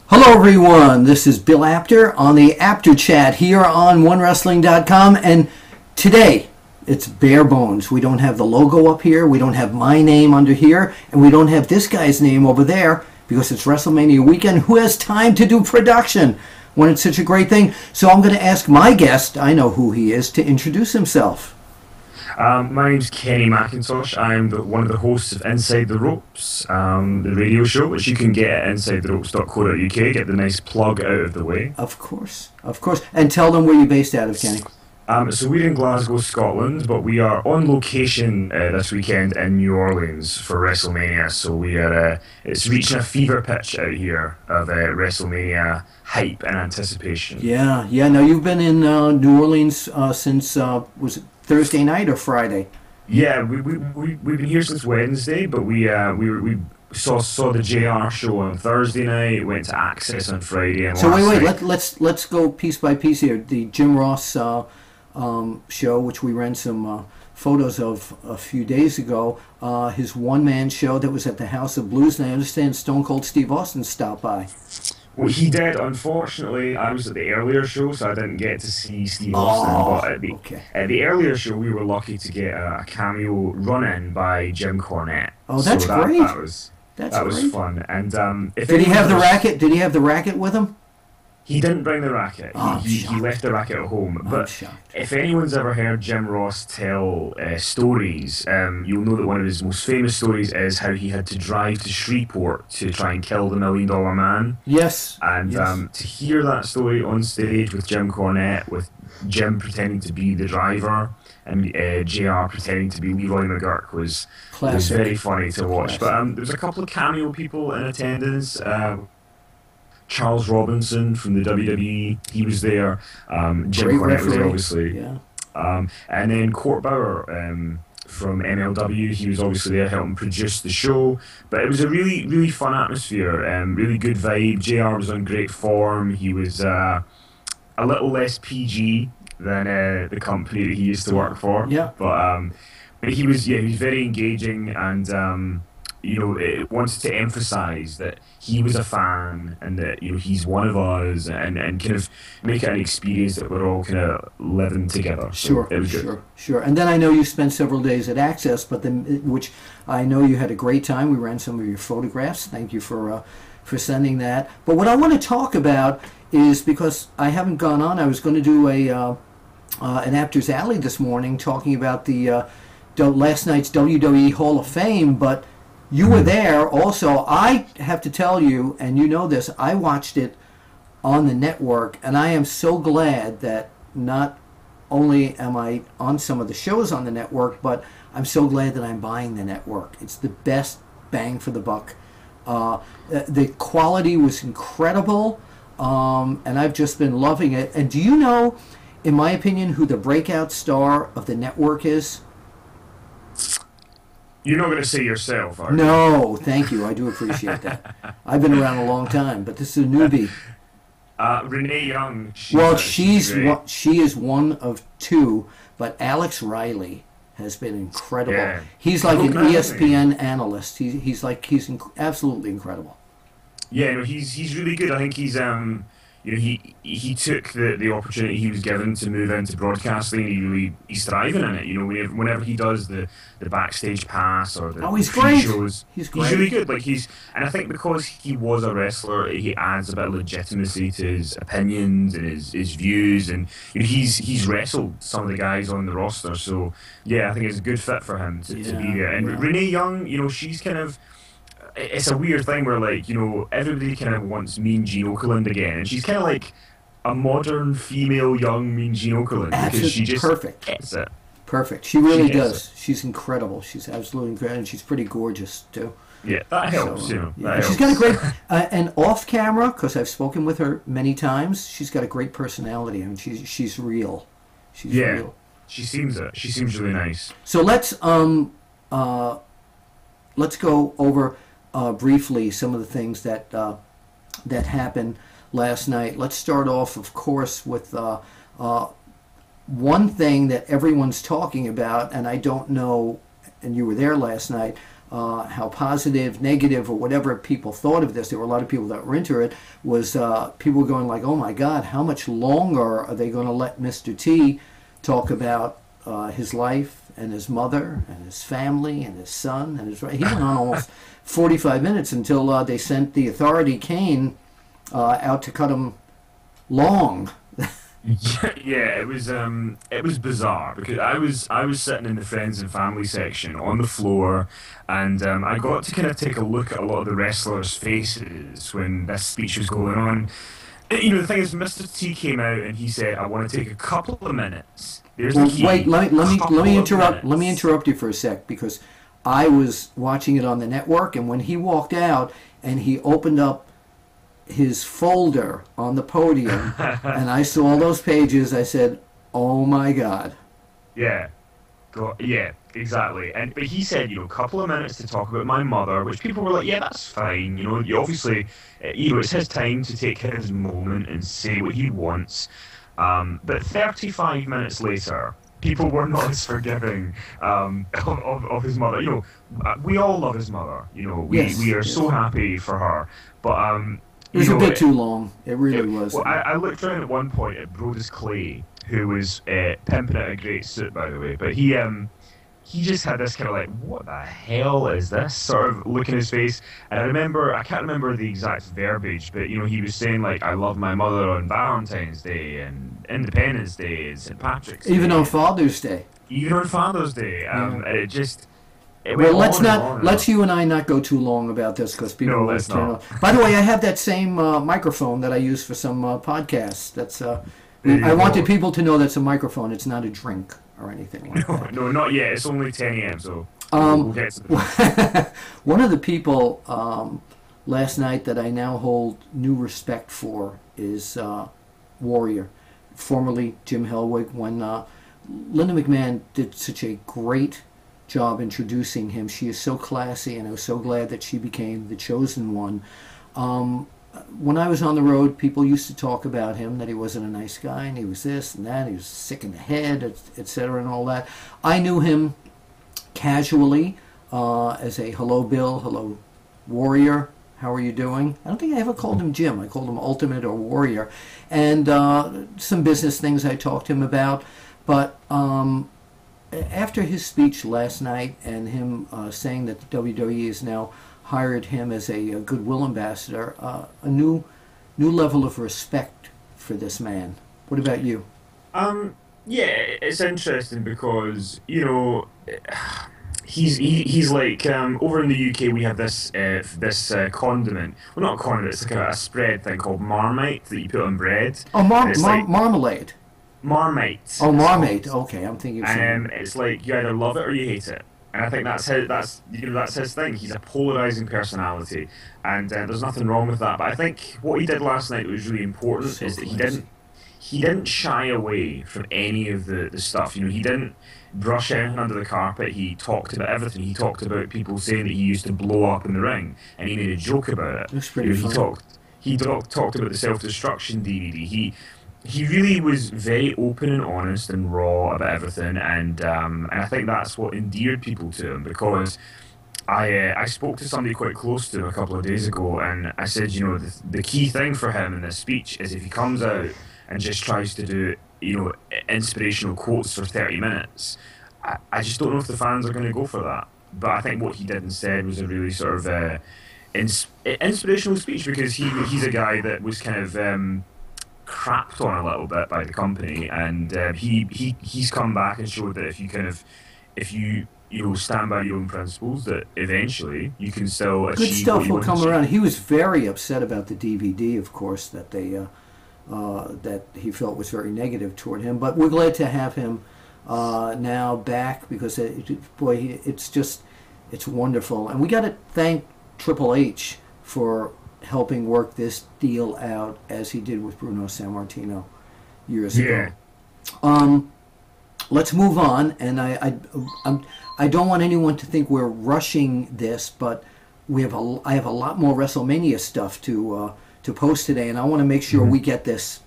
Hello everyone, this is Bill Apter on the Apter Chat here on OneWrestling.com, and today it's bare bones. We don't have the logo up here, we don't have my name under here, and we don't have this guy's name over there because it's WrestleMania weekend. Who has time to do production when it's such a great thing? So I'm going to ask my guest, I know who he is, to introduce himself. My name's Kenny McIntosh. I'm one of the hosts of Inside the Ropes, the radio show, which you can get at insidetheropes.co.uk. Get the nice plug out of the way. Of course. And tell them where you're based out of, Kenny. So we're in Glasgow, Scotland, but we are on location this weekend in New Orleans for WrestleMania. So we are it's reaching a fever pitch out here of WrestleMania hype and anticipation. Yeah. Now you've been in New Orleans since was it Thursday night or Friday? Yeah, we've been here since Wednesday, but we saw the JR show on Thursday night, went to Access on Friday, and so wait, let's go piece by piece here. The Jim Ross show, which we ran some photos of a few days ago, his one-man show that was at the House of Blues, and I understand Stone Cold Steve Austin stopped by. Well, he did. Unfortunately, I was at the earlier show, so I didn't get to see Steve Austin. But at the earlier show, we were lucky to get a cameo run-in by Jim Cornette. Oh, that's great. That was fun. And did he have the racket? Did he have the racket with him? He didn't bring the racket. Oh, he left the racket at home. But shocked. If anyone's ever heard Jim Ross tell stories, you'll know that one of his most famous stories is how he had to drive to Shreveport to try and kill the $1 Million Man. Yes. And to hear that story on stage with Jim Cornette, with Jim pretending to be the driver and JR pretending to be Leroy McGurk was very funny to watch. But there was a couple of cameo people in attendance. Charles Robinson from the WWE, he was there. Jim Cornette was there, obviously. Yeah. And then Court Bauer from MLW, he was obviously there helping produce the show. But it was a really, really fun atmosphere, really good vibe. JR was on great form. He was a little less PG than the company that he used to work for. Yeah. But he was very engaging and it wanted to emphasise that he was a fan and that he's one of us and kind of make it an experience that we're all kind of living together. Sure, so it was good. Sure. And then I know you spent several days at Access, which I know you had a great time. We ran some of your photographs. Thank you for sending that. But what I want to talk about is, because I haven't gone on, I was going to do an Apter's Alley this morning talking about the last night's WWE Hall of Fame, but you were there also. I have to tell you, and you know this, I watched it on the network, and I am so glad that not only am I on some of the shows on the network, but I'm so glad that I'm buying the network. It's the best bang for the buck. The quality was incredible, and I've just been loving it. And do you know, in my opinion, who the breakout star of the network is? You're not going to say yourself, are you? No, thank you. I do appreciate that. I've been around a long time, but this is a newbie. Renee Young. She is one of two, but Alex Riley has been incredible. Yeah. He's like an ESPN analyst. He's absolutely incredible. Yeah, no, he's really good. I think he's he took the opportunity he was given to move into broadcasting, and he's thriving in it. Whenever he does the backstage pass or the he's great. Shows, he's great. He's really good. And I think because he was a wrestler, he adds a bit of legitimacy to his opinions and his views, and he's wrestled some of the guys on the roster. So yeah, I think it's a good fit for him to be there. And Renee Young, she's kind of. It's a weird thing where, everybody kind of wants Mean Gene Okerlund again, and she's kind of like a modern female young Mean Gene Okerlund because she just gets it. Perfect. She really does. She's incredible. She's absolutely incredible, and she's pretty gorgeous too. Yeah, that helps. She's got a great and off camera, because I've spoken with her many times. She's got a great personality. I mean, she's real. She's real. She seems it. She seems really nice. So let's go over. Briefly, some of the things that happened last night. Let's start off, of course, with one thing that everyone's talking about, and I don't know, and you were there last night, how positive, negative, or whatever people thought of this. There were a lot of people that were into it. Was people were going like, "Oh my God, how much longer are they going to let Mr. T talk about his life and his mother and his family and his son and his?" He went on almost 45 minutes until they sent the authority Kane out to cut him long. Yeah, it was bizarre because I was sitting in the friends and family section on the floor, and I got to kind of take a look at a lot of the wrestlers' faces when this speech was going on. The thing is, Mr. T came out and he said, "I want to take a couple of minutes." There's the key. Wait, let me interrupt. Minutes. Let me interrupt you for a sec, because I was watching it on the network, and when he walked out and he opened up his folder on the podium and I saw all those pages, I said, "Oh my God." Yeah. Yeah, exactly. But he said, a couple of minutes to talk about my mother, which people were like, yeah, that's fine. Obviously, it's his time to take his moment and say what he wants. But 35 minutes later, people were not as forgiving of his mother. We all love his mother. We are so happy for her. But it was a bit too long. It really was. Well, I looked around at one point at Brodus Clay, who was pimping out a great suit, by the way. But he just had this kind of like, what the hell is this sort of look in his face. And I can't remember the exact verbiage, but he was saying like, I love my mother on Valentine's Day and Independence Day and St. Patrick's Day. Even on Father's Day. Even on Father's Day. Yeah. Well, let's you and I not go too long about this, because people will turn off. By the way, I have that same microphone that I use for some podcasts. That's I wanted people to know that's a microphone. It's not a drink or anything like that. No, not yet. It's only 10 a.m. So we'll get to the one of the people last night that I now hold new respect for is Warrior, formerly Jim Hellwig. When Linda McMahon did such a great job introducing him. She is so classy, and I was so glad that she became the chosen one. When I was on the road, people used to talk about him, that he wasn't a nice guy, and he was this and that, he was sick in the head, etc., and all that. I knew him casually as a hello Bill, hello Warrior, how are you doing? I don't think I ever called him Jim. I called him Ultimate or Warrior. And some business things I talked to him about. But after his speech last night and him saying that the WWE has now hired him as a goodwill ambassador, a new level of respect for this man. What about you? Yeah, it's interesting because he's like over in the UK we have this condiment. Well, not a condiment. It's like a spread thing called Marmite that you put on bread. Oh, marmalade. Marmite. Oh, Marmite. Okay, I'm thinking of something. It's like you either love it or you hate it. And I think that's his thing. He's a polarizing personality, and there's nothing wrong with that. But I think what he did last night was really important. Is that he didn't shy away from any of the stuff. He didn't brush anything under the carpet. He talked about everything. He talked about people saying that he used to blow up in the ring, and he made a joke about it. That's pretty funny. He talked about the self-destruction DVD. He really was very open and honest and raw about everything, and I think that's what endeared people to him, because I spoke to somebody quite close to him a couple of days ago, and I said, the key thing for him in this speech is if he comes out and just tries to do, inspirational quotes for 30 minutes, I just don't know if the fans are going to go for that. But I think what he did instead was a really sort of inspirational speech, because he's a guy that was kind of crapped on a little bit by the company, and he's come back and showed that if you stand by your own principles, that eventually you can still achieve good stuff what you will want come to around. He was very upset about the DVD, of course, that they that he felt was very negative toward him. But we're glad to have him now back, because it's wonderful, and we got to thank Triple H for helping work this deal out as he did with Bruno Sammartino years ago. Let's move on, and I don't want anyone to think we're rushing this, but I have a lot more WrestleMania stuff to post today, and I want to make sure we get this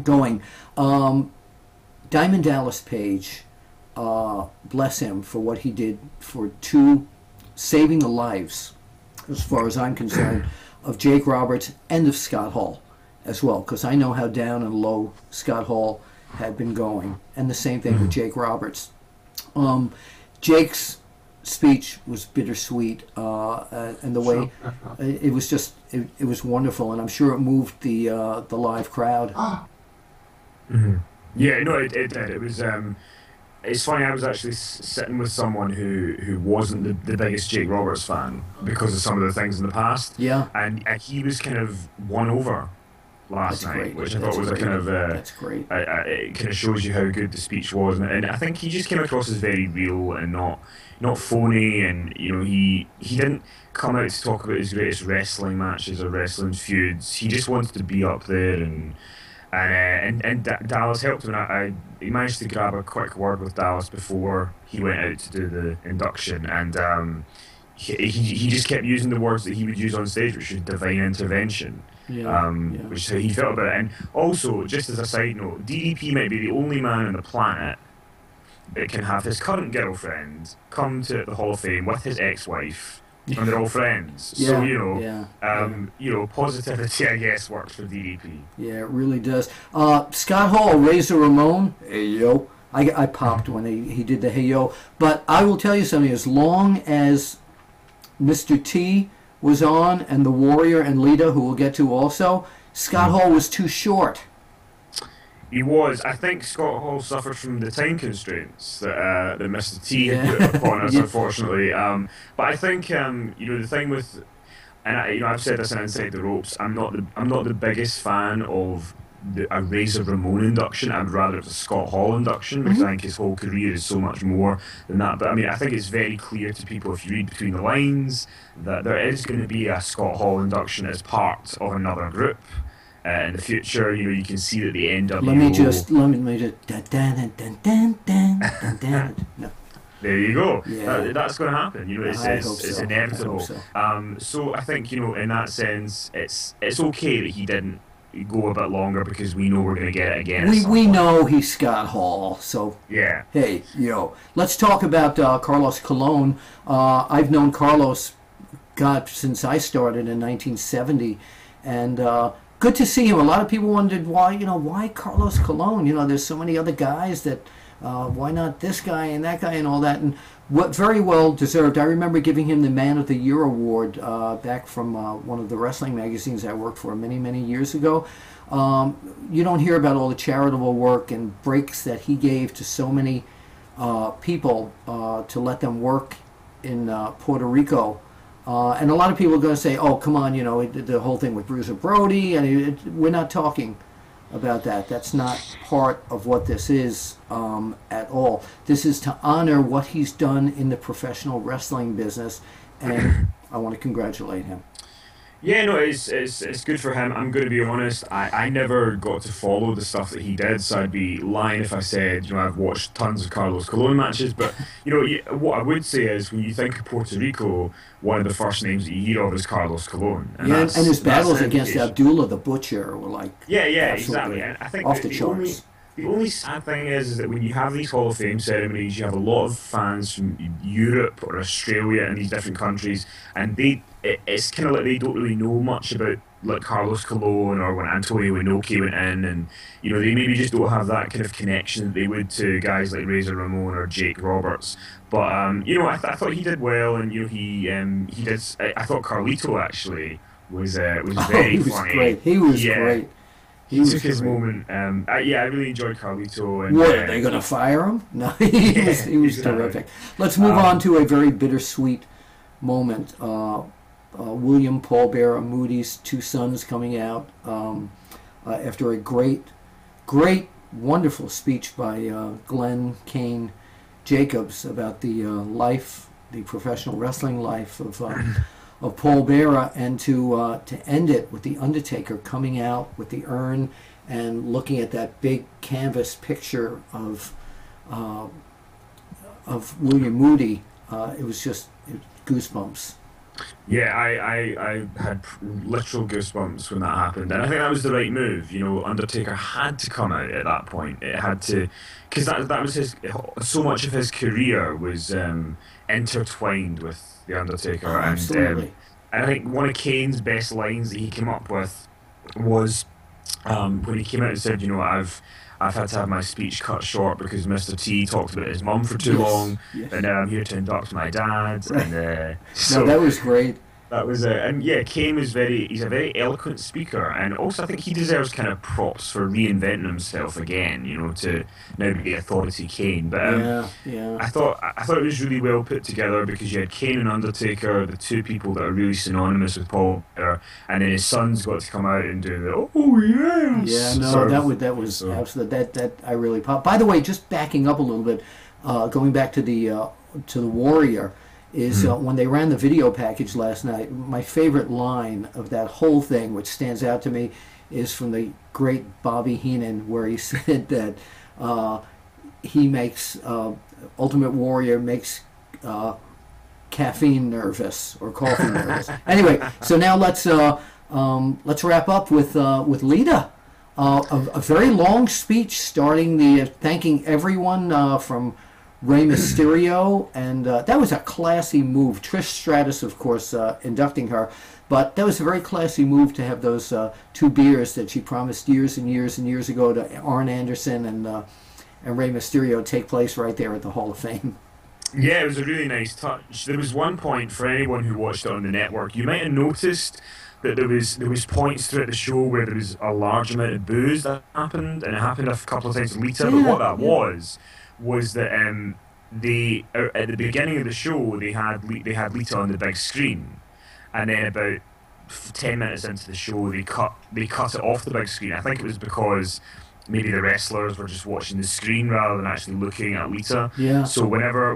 going. Diamond Dallas Page, bless him for what he did for 2 saving the lives, as far as I'm concerned, of Jake Roberts and of Scott Hall as well, because I know how down and low Scott Hall had been going, and the same thing with Jake Roberts. Jake's speech was bittersweet, and the way it was just it was wonderful, and I'm sure it moved the live crowd. Yeah, no, it did. It was. It's funny. I was actually sitting with someone who wasn't the biggest Jake Roberts fan because of some of the things in the past. Yeah, and he was kind of won over last night, which I thought was a kind of that's great. It kind of shows you how good the speech was, and I think he just came across as very real and not phony, and he didn't come out to talk about his greatest wrestling matches or wrestling feuds. He just wanted to be up there, and Dallas helped him. He managed to grab a quick word with Dallas before he went out to do the induction, and he just kept using the words that he would use on stage, which was divine intervention. Which he felt about it. And also, just as a side note, DDP might be the only man on the planet that can have his current girlfriend come to the Hall of Fame with his ex-wife, and they're all friends. So positivity, I guess, works for DDP. Yeah, it really does. Scott Hall, Razor Ramon, hey yo. I popped when he did the hey yo. But I will tell you something. As long as Mr. T was on, and the Warrior and Lita, who we'll get to also, Scott Hall was too short. He was. I think Scott Hall suffered from the time constraints that Mr. T had put upon us, unfortunately. But I think the thing with, and I've said this in Inside the Ropes, I'm not the biggest fan of a Razor Ramon induction. I'd rather it's a Scott Hall induction, because I think his whole career is so much more than that. But I mean, I think it's very clear to people, if you read between the lines, that there is going to be a Scott Hall induction as part of another group in the future. You can see that the NWO. Let me just no. There you go. Yeah. That's going to happen. It's inevitable. So I think in that sense, it's okay that he didn't go a bit longer, because we know we're going to get it again. We know he's Scott Hall, so yeah. Hey, let's talk about Carlos Colon. I've known Carlos, since I started in 1970, and good to see him. A lot of people wondered why Carlos Colon. There's so many other guys that why not this guy and that guy and all that, and what very well deserved. I remember giving him the Man of the Year award back from one of the wrestling magazines I worked for many years ago. You don't hear about all the charitable work and breaks that he gave to so many people to let them work in Puerto Rico. And a lot of people are going to say, oh, come on, the whole thing with Bruiser Brody, and we're not talking about that. That's not part of what this is at all. This is to honor what he's done in the professional wrestling business, and I want to congratulate him. Yeah, no, it's good for him. I'm going to be honest, I never got to follow the stuff that he did, so I'd be lying if I said, I've watched tons of Carlos Colon matches, but, what I would say is, when you think of Puerto Rico, one of the first names that you hear of is Carlos Colon. And his battles against Abdullah the Butcher were like, yeah, exactly. And I think off the charts. The only sad thing is that when you have these Hall of Fame ceremonies, you have a lot of fans from Europe or Australia and these different countries, and it's kind of like they don't really know much about like Carlos Colon or when Antonio Inoki went in, and they maybe just don't have that kind of connection that they would to guys like Razor Ramon or Jake Roberts. But I thought he did well, and he did. I thought Carlito actually was very funny. Great. He was great. He took his moment. I really enjoyed Carlito. And, what, are they going to fire him? No, he was terrific. Let's move on to a very bittersweet moment. William Paul Bearer Moody's two sons coming out after a great, wonderful speech by Glenn Kane Jacobs about the professional wrestling life of Paul Bearer, and to end it with the Undertaker coming out with the urn and looking at that big canvas picture of William Moody. It was just goosebumps. Yeah, I had literal goosebumps when that happened, and I think that was the right move. You know, Undertaker had to come out at that point. It had to, because that was his. So much of his career was intertwined with the Undertaker, Oh, absolutely. and I think one of Kane's best lines that he came up with was when he came out and said, you know, I've had to have my speech cut short because Mr. T talked about his mum for too Yes, long, but yes. now I'm here to induct my dad, Right. and No, so that was great. that was it. And yeah, Kane was he's a very eloquent speaker. And also, I think he deserves kind of props for reinventing himself again, you know, to now be the authority Kane. But Yeah, yeah. I thought it was really well put together because you had Kane and Undertaker, the two people that are really synonymous with Paul Bearer, and then his son's got to come out and do the oh Yeah, yes no, sort of. that was So absolute. That I really popped. By the way, just backing up a little bit, going back to the Warrior, is mm, when they ran the video package last night. My favorite line of that whole thing, which stands out to me, is from the great Bobby Heenan, where he said that uh, he makes Ultimate Warrior makes caffeine nervous or coffee nervous. Anyway, so now let's wrap up with Lita. A very long speech starting the thanking everyone from Rey Mysterio, and that was a classy move. Trish Stratus, of course, inducting her, but that was a very classy move to have those two beers that she promised years and years and years ago to Arn Anderson and Rey Mysterio take place right there at the Hall of Fame. yeah, it was a really nice touch. There was one point for anyone who watched it on the network, you might have noticed that there was points throughout the show where there was a large amount of booze that happened, and it happened a couple of times with Lita. But what Yeah, that yeah. was that they at the beginning of the show they had Lita on the big screen, and then about 10 minutes into the show they cut it off the big screen. I think it was because maybe the wrestlers were just watching the screen rather than actually looking at Lita. Yeah. So whenever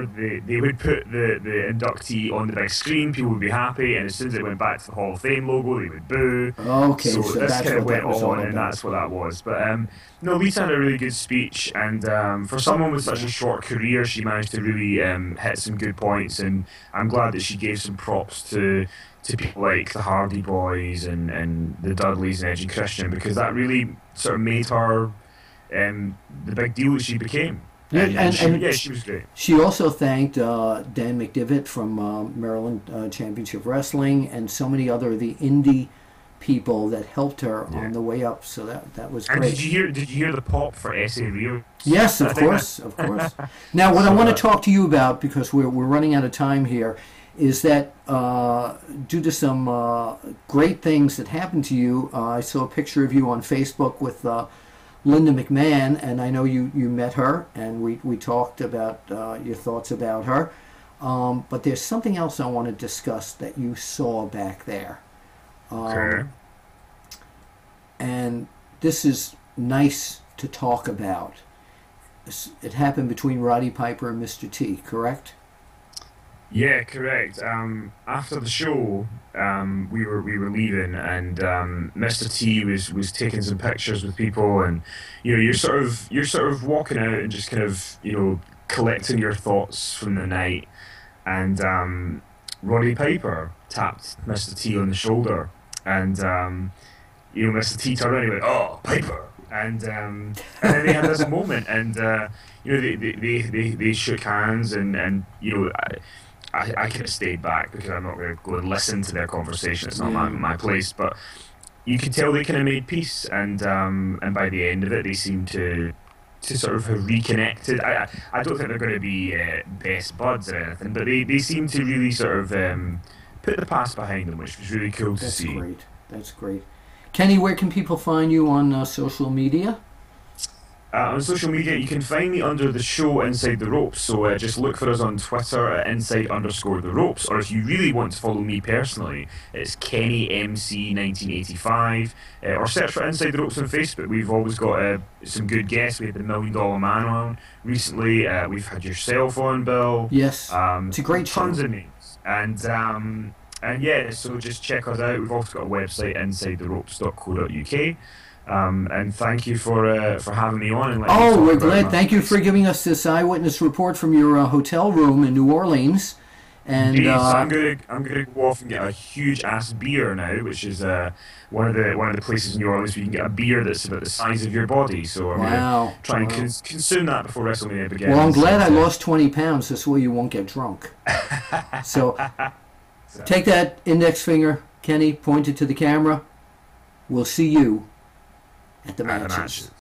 they would put the inductee on the big screen, people would be happy, and as soon as it went back to the Hall of Fame logo, they would boo. Okay, So so this that's kind of what went that was all on, and about. that's what that was. But no, Lita had a really good speech, and for someone with such a short career, she managed to really hit some good points, and I'm glad that she gave some props to people like the Hardy Boys and the Dudleys and Edge and Christian because that really sort of made her the big deal that she became. Yeah, And and she was great. she also thanked Dan McDivitt from Maryland Championship Wrestling and so many other of the indie people that helped her Yeah. on the way up. So that was And great. did you hear the pop for S.A. Rio? Yes, I of think course, of course. Now, what I so want to talk to you about, because we're running out of time here, is that due to some great things that happened to you, I saw a picture of you on Facebook with Linda McMahon, and I know you met her, and we talked about your thoughts about her. But there's something else I want to discuss that you saw back there. okay. And this is nice to talk about. It happened between Roddy Piper and Mr. T, correct? Yeah, correct. After the show, we were leaving, and Mr. T was taking some pictures with people, and you know you're sort of walking out and just kind of collecting your thoughts from the night, and Roddy Piper tapped Mr. T on the shoulder, and Mr. T turned around and he went, "Oh, Piper." And then they had this moment, and they shook hands, and I kind of stayed back because I'm not going to go and listen to their conversation. It's not Yeah. my place. But you could tell they kind of made peace, and by the end of it, they seemed to sort of have reconnected. I don't think they're going to be best buds or anything, but they seem to really sort of put the past behind them, which was really cool to That's see. great. That's great. Kenny, where can people find you on social media? On social media, you can find me under the show Inside the Ropes. So just look for us on Twitter at inside_the ropes. Or if you really want to follow me personally, it's Kenny MC 1985. Or search for Inside the Ropes on Facebook. We've always got some good guests. We had the $1 Million Man on recently. We've had yourself on, Bill. Yes. It's a great show. Tons of names. And yeah, so just check us out. We've also got a website, insidetheropes.co.uk. And thank you for having me on and letting me Oh, talk we're about glad. my Thank you for giving us this eyewitness report from your hotel room in New Orleans. And Indeed, so I'm gonna go off and get a huge ass beer now, which is one of the places in New Orleans where you can get a beer that's about the size of your body. So I'm gonna wow, try and wow. consume that before WrestleMania Well, I'm begins. glad I And, lost 20 pounds. This way you won't get drunk. So so, take that index finger, Kenny, point it to the camera. We'll see you at the at the matches. matches.